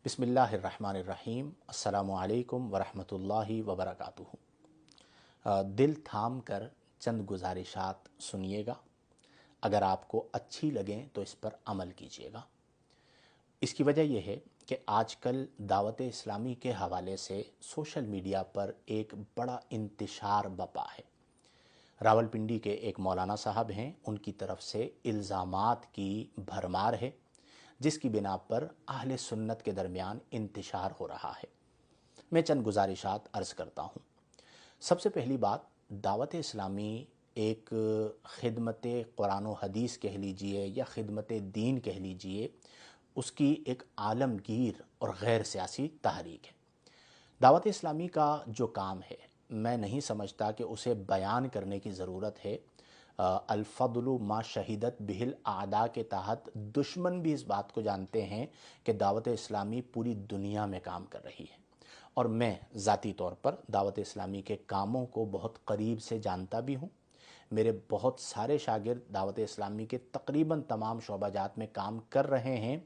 बिस्मिल्लाहिर्रहमानिर्रहीम। अस्सलामु अलैकुम वरहमतुल्लाहि वबरकातुहू। दिल थाम कर चंद गुजारिशात सुनिएगा। अगर आपको अच्छी लगें तो इस पर अमल कीजिएगा। इसकी वजह यह है कि आजकल दावत इस्लामी के हवाले से सोशल मीडिया पर एक बड़ा इंतशार बपा है। रावलपिंडी के एक मौलाना साहब हैं, उनकी तरफ से इल्ज़ामात की भरमार है, जिसकी बिना पर अहले सुन्नत के दरमियान इंतशार हो रहा है। मैं चंद गुजारिशात अर्ज़ करता हूँ। सबसे पहली बात, दावत इस्लामी एक खिदमत कुरान व हदीस कह लीजिए या खिदमत दीन कह लीजिए, उसकी एक आलमगीर और गैर सियासी तहरीक है। दावत इस्लामी का जो काम है, मैं नहीं समझता कि उसे बयान करने की ज़रूरत है। अल-फद्लु मा शहीदत बिहिल आदा के तहत दुश्मन भी इस बात को जानते हैं कि दावत इस्लामी पूरी दुनिया में काम कर रही है, और मैं ज़ाती तौर पर दावत इस्लामी के कामों को बहुत करीब से जानता भी हूँ। मेरे बहुत सारे शागिर्द दावत इस्लामी के तकरीबन तमाम शोबाजात में काम कर रहे हैं,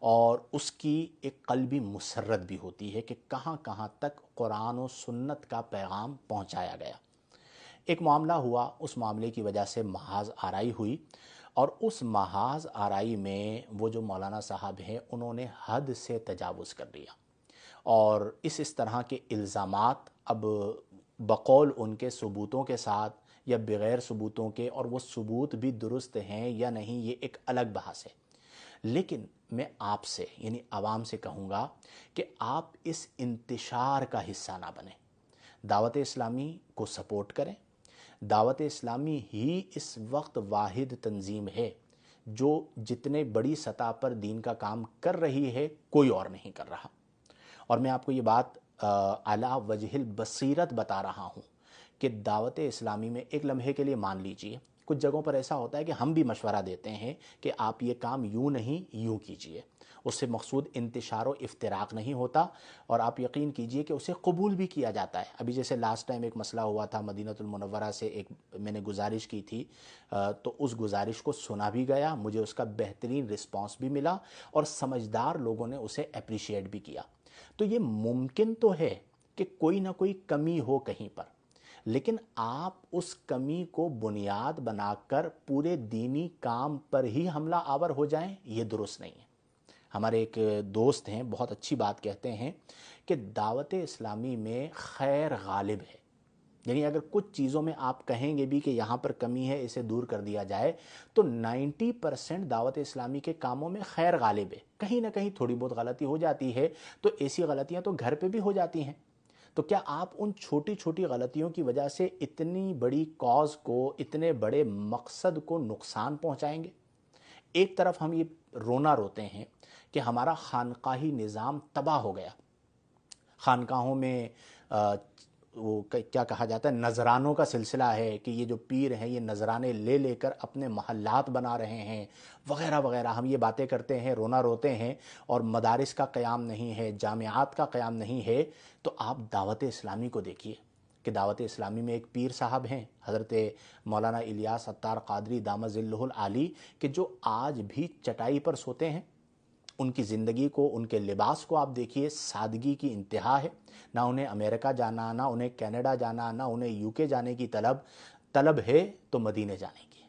और उसकी एक क़ल्बी मुसर्रत भी होती है कि कहाँ कहाँ तक कुरान और सुन्नत का पैगाम पहुँचाया गया। एक मामला हुआ, उस मामले की वजह से महाज आराई हुई, और उस महाज आराई में वो जो मौलाना साहब हैं, उन्होंने हद से तजावुज़ कर दिया, और इस तरह के इल्ज़ामात अब बकौल उनके सबूतों के साथ या बग़ैर सबूतों के, और वो सबूत भी दुरुस्त हैं या नहीं, ये एक अलग बहस है। लेकिन मैं आपसे यानी आवाम से कहूँगा कि आप इस इंतशार का हिस्सा ना बने। दावत इस्लामी को सपोर्ट करें। दावत इस्लामी ही इस वक्त वाहिद तंजीम है जो जितने बड़ी सतह पर दीन का काम कर रही है, कोई और नहीं कर रहा। और मैं आपको ये बात अला वजहिल बसीरत बता रहा हूँ कि दावत इस्लामी में एक लम्हे के लिए मान लीजिए, कुछ जगहों पर ऐसा होता है कि हम भी मशवरा देते हैं कि आप ये काम यूँ नहीं यूँ कीजिए। उससे मकसूद इंतशार व इफ्तिराक नहीं होता, और आप यकीन कीजिए कि उसे कबूल भी किया जाता है। अभी जैसे लास्ट टाइम एक मसला हुआ था, मदीनतुल मुनव्वरा से एक मैंने गुजारिश की थी, तो उस गुजारिश को सुना भी गया, मुझे उसका बेहतरीन रिस्पॉन्स भी मिला, और समझदार लोगों ने उसे अप्रिशिएट भी किया। तो ये मुमकिन तो है कि कोई ना कोई कमी हो कहीं पर, लेकिन आप उस कमी को बुनियाद बनाकर पूरे दीनी काम पर ही हमला आवर हो जाएं, ये दुरुस्त नहीं है। हमारे एक दोस्त हैं, बहुत अच्छी बात कहते हैं कि दावत इस्लामी में खैर गालिब है। यानी अगर कुछ चीज़ों में आप कहेंगे भी कि यहाँ पर कमी है, इसे दूर कर दिया जाए, तो 90% दावत इस्लामी के कामों में खैर गालिब है। कहीं ना कहीं थोड़ी बहुत गलती हो जाती है, तो ऐसी गलतियाँ तो घर पे भी हो जाती हैं। तो क्या आप उन छोटी छोटी गलतियों की वजह से इतनी बड़ी कॉज को, इतने बड़े मकसद को नुकसान पहुँचाएंगे? एक तरफ हम ये रोना रोते हैं कि हमारा खानकाही निज़ाम तबाह हो गया। खानकाहों में वो क्या कहा जाता है, नजरानों का सिलसिला है कि ये जो पीर हैं ये नजराने ले लेकर अपने महल्लात बना रहे हैं, वगैरह वगैरह। हम ये बातें करते हैं, रोना रोते हैं, और मदारिस का क़याम नहीं है, जामियात का क़याम नहीं है। तो आप दावत इस्लामी को देखिए कि दावत इस्लामी में एक पीर साहब हैं, हज़रत मौलाना इलियास अत्तार क़ादरी दामज़िल्लुहुल आली, कि जो आज भी चटाई पर सोते हैं। उनकी ज़िंदगी को, उनके लिबास को आप देखिए, सादगी की इंतहा है। ना उन्हें अमेरिका जाना, ना उन्हें कनाडा जाना, ना उन्हें यूके जाने की तलब है, तो मदीने जाने की।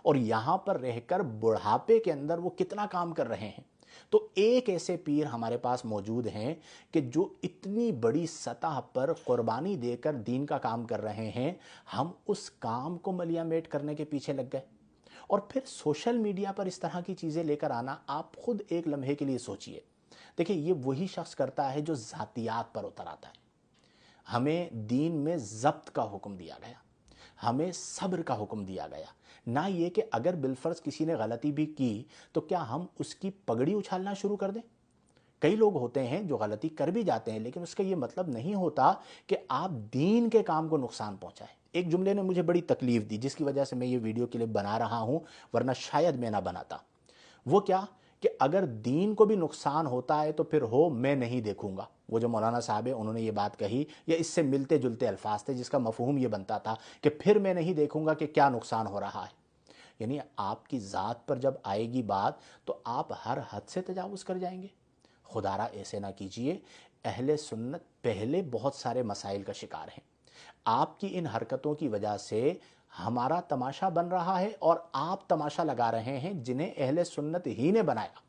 और यहाँ पर रहकर बुढ़ापे के अंदर वो कितना काम कर रहे हैं। तो एक ऐसे पीर हमारे पास मौजूद हैं कि जो इतनी बड़ी सतह पर कुर्बानी देकर दीन का काम कर रहे हैं, हम उस काम को मलियामेट करने के पीछे लग गए। और फिर सोशल मीडिया पर इस तरह की चीज़ें लेकर आना, आप खुद एक लम्हे के लिए सोचिए। देखिए, ये वही शख्स करता है जो ज़ातियात पर उतर आता है। हमें दीन में ज़ब्त का हुक्म दिया गया, हमें सब्र का हुक्म दिया गया, ना ये कि अगर बिलफर्ज किसी ने गलती भी की तो क्या हम उसकी पगड़ी उछालना शुरू कर दें। कई लोग होते हैं जो गलती कर भी जाते हैं, लेकिन उसका ये मतलब नहीं होता कि आप दीन के काम को नुकसान पहुंचाएं। एक जुमले ने मुझे बड़ी तकलीफ दी, जिसकी वजह से मैं ये वीडियो क्लिप बना रहा हूं, वरना शायद मैं ना बनाता। वो क्या कि अगर दीन को भी नुकसान होता है तो फिर हो, मैं नहीं देखूंगा। वो जो मौलाना साहब है, उन्होंने ये बात कही, या इससे मिलते जुलते अल्फाज थे, जिसका मफहूम ये बनता था कि फिर मैं नहीं देखूंगा कि क्या नुकसान हो रहा है। यानी आपकी ज़ात पर जब आएगी बात, तो आप हर हद से तजावुज़ कर जाएंगे। खुदारा ऐसे ना कीजिए। अहले सुन्नत पहले बहुत सारे मसाइल का शिकार हैं। आपकी इन हरकतों की वजह से हमारा तमाशा बन रहा है और आप तमाशा लगा रहे हैं जिन्हें अहले सुन्नत ही ने बनाया।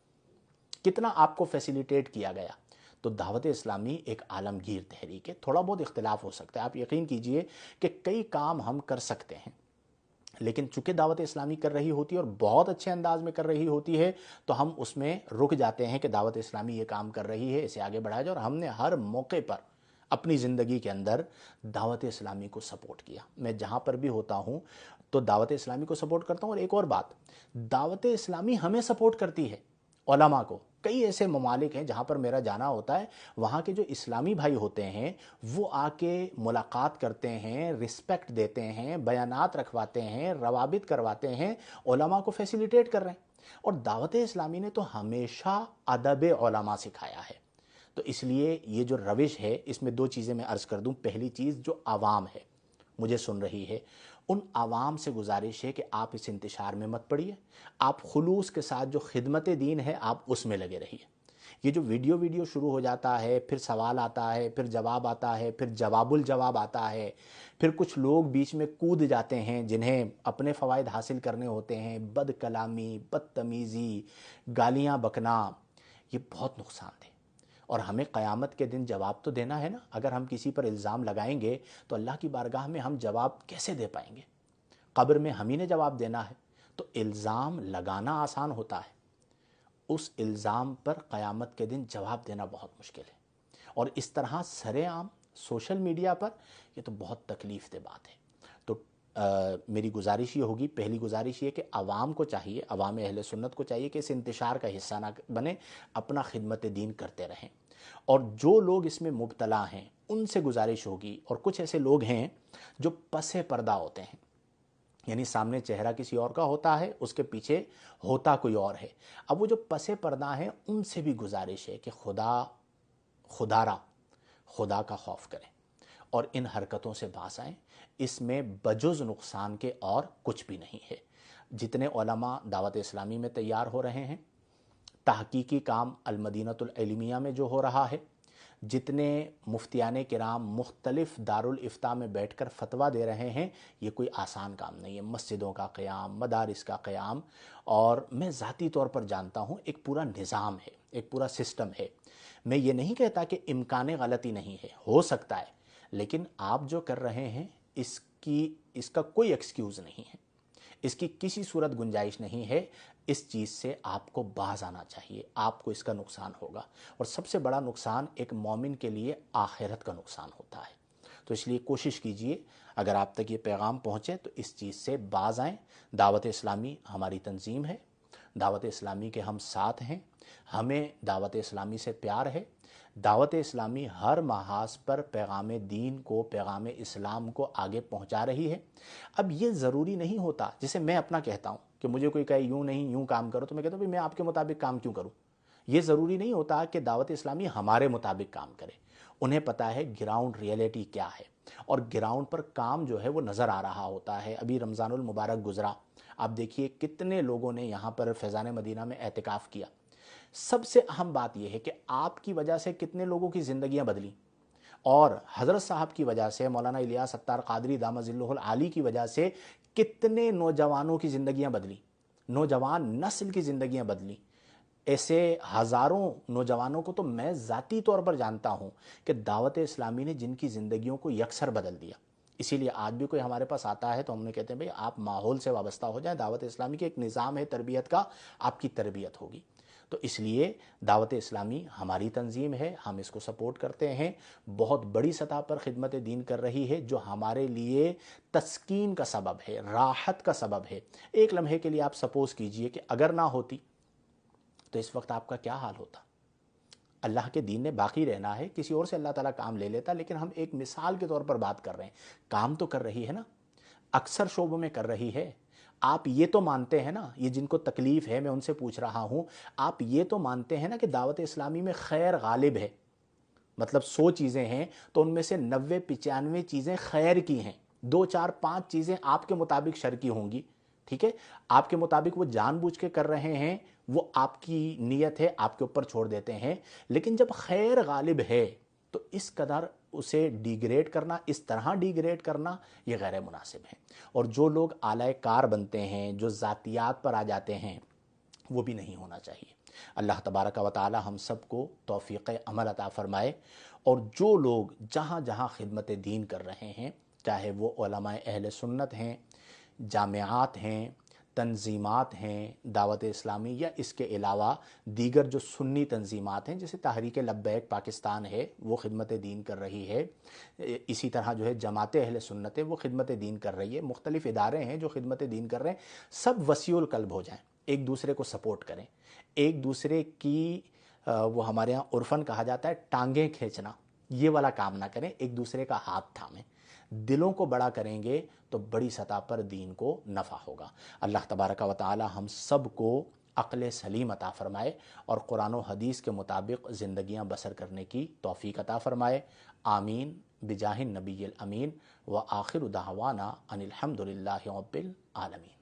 कितना आपको फैसिलिटेट किया गया। तो दावत इस्लामी एक आलमगीर तहरीक है। थोड़ा बहुत इख्तिलाफ हो सकता है, आप यकीन कीजिए कि कई काम हम कर सकते हैं, लेकिन चूंकि दावत इस्लामी कर रही होती है और बहुत अच्छे अंदाज में कर रही होती है, तो हम उसमें रुक जाते हैं कि दावत इस्लामी ये काम कर रही है, इसे आगे बढ़ाया जाए। और हमने हर मौके पर अपनी ज़िंदगी के अंदर दावत इस्लामी को सपोर्ट किया। मैं जहाँ पर भी होता हूँ तो दावत इस्लामी को सपोर्ट करता हूँ। और एक और बात, दावत इस्लामी हमें सपोर्ट करती है, उलमा को। कई ऐसे ममालिक हैं जहाँ पर मेरा जाना होता है, वहाँ के जो इस्लामी भाई होते हैं वो आके मुलाकात करते हैं, रिस्पेक्ट देते हैं, बयानात रखवाते हैं, रवाबित करवाते हैं, उलमा को फैसिलिटेट कर रहे हैं। और दावत इस्लामी ने तो हमेशा अदब उलमा सिखाया है। तो इसलिए ये जो रविश है, इसमें दो चीज़ें मैं अर्ज़ कर दूं। पहली चीज़, जो आवाम है मुझे सुन रही है, उन आवाम से गुजारिश है कि आप इस इंतशार में मत पड़िए। आप खुलूस के साथ जो खिदमत दीन है आप उसमें लगे रहिए। ये जो वीडियो शुरू हो जाता है, फिर सवाल आता है, फिर जवाब आता है, फिर जवाबुल जवाब आता है, फिर कुछ लोग बीच में कूद जाते हैं जिन्हें अपने फ़वाइद हासिल करने होते हैं, बद कलामी, बदतमीज़ी, गालियाँ बकना, ये बहुत नुकसान है। और हमें क़यामत के दिन जवाब तो देना है ना। अगर हम किसी पर इल्ज़ाम लगाएंगे तो अल्लाह की बारगाह में हम जवाब कैसे दे पाएंगे? कब्र में हम ही ने जवाब देना है। तो इल्ज़ाम लगाना आसान होता है, उस इल्ज़ाम पर क़यामत के दिन जवाब देना बहुत मुश्किल है। और इस तरह सरेआम सोशल मीडिया पर ये तो बहुत तकलीफ़ दे बात है। तो मेरी गुजारिश ये होगी, पहली गुजारिश ये कि आवाम को चाहिए, आवाम अहले सुन्नत को चाहिए कि इस इंतशार का हिस्सा ना बने, अपना खिदमत दीन करते रहें। और जो लोग इसमें मुब्तला हैं उनसे गुजारिश होगी, और कुछ ऐसे लोग हैं जो पसे पर्दा होते हैं, यानी सामने चेहरा किसी और का होता है, उसके पीछे होता कोई और है। अब वो जो पसे पर्दा हैं उनसे भी गुजारिश है कि खुदा का खौफ करें और इन हरकतों से बाज आएँ। इसमें बजुज़ नुकसान के और कुछ भी नहीं है। जितने उलमा दावत इस्लामी में तैयार हो रहे हैं, तहकीकी काम अल-मदीनतुल इल्मिया में जो हो रहा है, जितने मुफ्तियाने किराम मुख्तलिफ़ दारुल इफ्ता में बैठकर फतवा दे रहे हैं, ये कोई आसान काम नहीं है। मस्जिदों का क़याम, मदारिस का क़याम, और मैं ज़ाती तौर पर जानता हूँ एक पूरा निज़ाम है, एक पूरा सिस्टम है। मैं ये नहीं कहता कि इम्कान गलती नहीं है, हो सकता है, लेकिन आप जो कर रहे हैं इसका कोई एक्सक्यूज़ नहीं है, इसकी किसी सूरत गुंजाइश नहीं है। इस चीज़ से आपको बाज आना चाहिए, आपको इसका नुकसान होगा। और सबसे बड़ा नुकसान एक मोमिन के लिए आखिरत का नुकसान होता है। तो इसलिए कोशिश कीजिए, अगर आप तक ये पैगाम पहुँचे तो इस चीज़ से बाज आएँ। दावत इस्लामी हमारी तंजीम है, दावत इस्लामी के हम साथ हैं, हमें दावत इस्लामी से प्यार है। दावत इस्लामी हर महाज पर पैगाम दीन को, पैगाम इस्लाम को आगे पहुंचा रही है। अब ये ज़रूरी नहीं होता, जैसे मैं अपना कहता हूँ कि मुझे कोई कहे यूँ नहीं यूँ काम करो, तो मैं कहता हूँ भाई मैं आपके मुताबिक काम क्यों करूँ। ये ज़रूरी नहीं होता कि दावत इस्लामी हमारे मुताबिक काम करे। उन्हें पता है ग्राउंड रियलिटी क्या है, और ग्राउंड पर काम जो है वो नज़र आ रहा होता है। अभी रमज़ानुल मुबारक गुज़रा, आप देखिए कितने लोगों ने यहाँ पर फैज़ान मदीना में एहतिकाफ़ किया। सबसे अहम बात यह है कि आपकी वजह से कितने लोगों की ज़िंदगियाँ बदली, और हज़रत साहब की वजह से, मौलाना इलियास सत्तार क़ादरी दामजिल्लुहुल आली की वजह से कितने नौजवानों की ज़िंदगियाँ बदली, नौजवान नस्ल की ज़िंदगियाँ बदली। ऐसे हज़ारों नौजवानों को तो मैं ज़ाती तौर पर जानता हूँ कि दावत इस्लामी ने जिनकी ज़िंदगियों को यकसर बदल दिया। इसीलिए आज भी कोई हमारे पास आता है तो हमने कहते हैं भाई आप माहौल से वाबस्ता हो जाए, दावत इस्लामी के एक निज़ाम है तरबियत का, आपकी तरबियत होगी। तो इसलिए दावत इस्लामी हमारी तंजीम है, हम इसको सपोर्ट करते हैं। बहुत बड़ी सतह पर खिदमत दीन कर रही है, जो हमारे लिए तस्कीन का सबब है, राहत का सबब है। एक लम्हे के लिए आप सपोज़ कीजिए कि अगर ना होती तो इस वक्त आपका क्या हाल होता। अल्लाह के दीन ने बाकी रहना है, किसी और से अल्लाह ताला काम ले लेता, लेकिन हम एक मिसाल के तौर पर बात कर रहे हैं। काम तो कर रही है ना, अक्सर शोबों में कर रही है। आप ये तो मानते हैं ना, ये जिनको तकलीफ़ है मैं उनसे पूछ रहा हूँ, आप ये तो मानते हैं ना कि दावत इस्लामी में खैर गालिब है। मतलब 100 चीज़ें हैं तो उनमें से 90-95 चीज़ें खैर की हैं, 2-4-5 चीज़ें आपके मुताबिक शर की होंगी, ٹھیک ہے، آپ کے مطابق وہ جان بوجھ کے کر رہے ہیں، وہ آپ کی نیت ہے، آپ کے اوپر چھوڑ دیتے ہیں، لیکن جب خیر غالب ہے تو اس قدر اسے ڈیگریڈ کرنا، اس طرح ڈیگریڈ کرنا، یہ غیر مناسب ہے۔ اور جو لوگ اعلی کار بنتے ہیں، جو ذاتیات پر آ جاتے ہیں، وہ بھی نہیں ہونا چاہیے۔ اللہ تبارک و تعالی ہم سب کو توفیق عمل عطا فرمائے، اور جو لوگ جہاں جہاں خدمت دین کر رہے ہیں، چاہے وہ علماء اہل سنت ہیں، جامعات ہیں، تنظیمات ہیں دعوت اسلامی، یا اس کے علاوہ دیگر جو سنی تنظیمات ہیں، جیسے تحریک لبیک پاکستان ہے، وہ خدمت دین کر رہی ہے، اسی طرح جو ہے جماعت اہل سنت ہے، وہ خدمت دین کر رہی ہے، مختلف ادارے ہیں جو خدمت دین کر رہے ہیں، سب وسیع القلب ہو جائیں، ایک دوسرے کو سپورٹ کریں، ایک دوسرے کی وہ ہمارے ہاں عرفاً کہا جاتا ہے ٹانگیں کھینچنا، یہ والا کام نہ کریں، ایک دوسرے کا ہاتھ تھامیں، دلوں کو بڑا کریں گے تو بڑی سطح پر دین کو نفع ہوگا۔ اللہ تبارک و تعالی ہم سب کو عقل سلیم عطا فرمائے اور قرآن و حدیث کے مطابق زندگیاں بسر کرنے کی توفیق عطا فرمائے، آمین بجاہ النبی الامین، وآخر دعوانا ان الحمد للہ رب العالمین۔